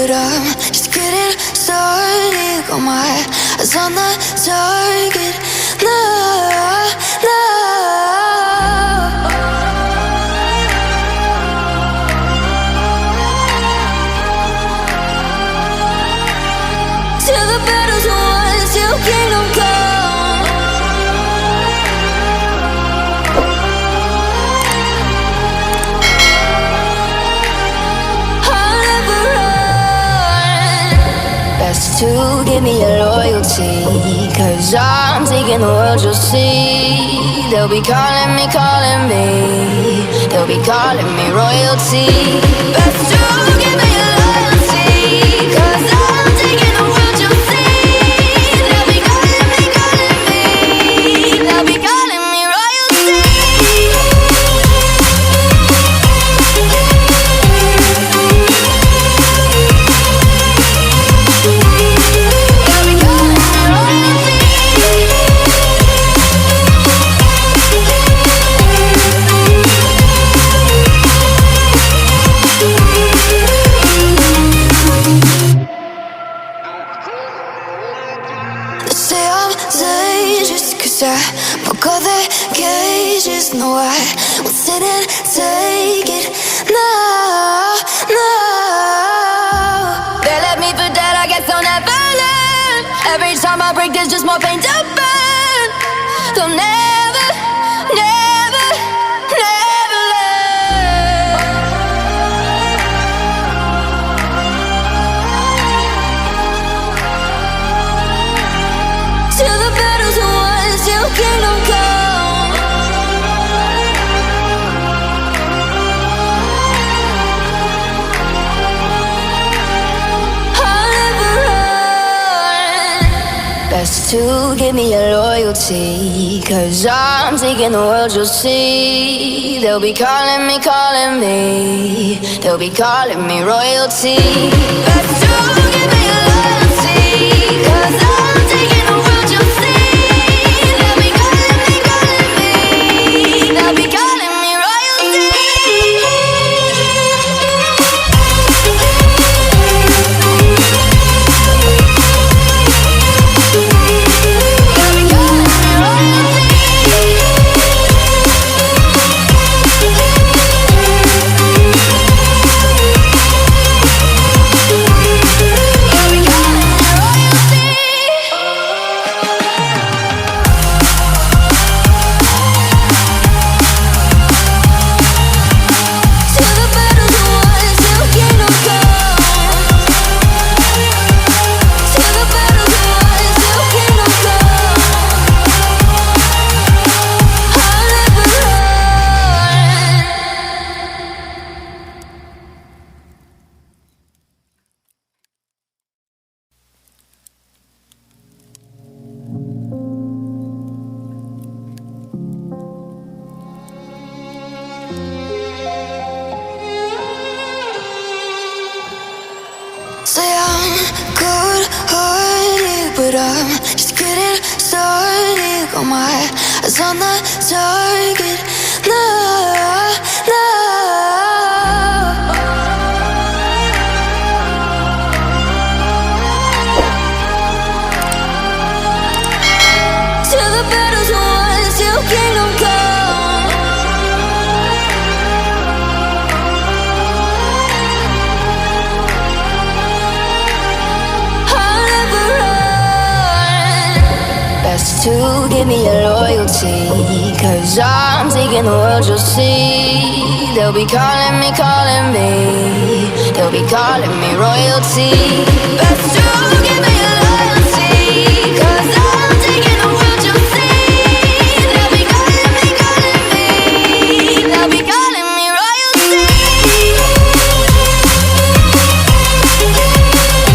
but I'm just getting started. Got my eyes on the target. No, no. Till the battle's won, till kingdom come. I'll never run. Best to give me your loyalty, 'cause I'm taking the world, you'll see. They'll be calling me, they'll be calling me royalty. Best to give me your loyalty, 'cause I'm taking the world, you'll see. They'll be calling me, they'll be calling me royalty. They'll be calling me royalty. They say I'm dangerous 'cause I broke all their cages. No, I won't sit and take it. No, no. They left me for dead, I guess I'll never learn. Every time I break, there's just more pain to burn. They'll never, never, never learn. Till the battle's won, till kingdom come. I'll never run. Best to give me your loyalty, 'cause I'm taking the world, you'll see. They'll be calling me, they'll be calling me royalty. Best to give me your loyalty, 'cause I'm taking the world, you'll see. They'll be calling me, they'll be calling me royalty. They'll be calling me royalty. They'll be calling me royalty. Till the battle's won, till kingdom come. Till the battle's won, till kingdom come. I'll never run. Say I'm good-hearted, but I'm just getting started. Got my eyes on the target. No, no. Till the battle's won, till kingdom come. I'll never run. Best to give me your loyalty, 'cause I'm taking the world, you'll see. They'll be calling me, they'll be calling me royalty. Best to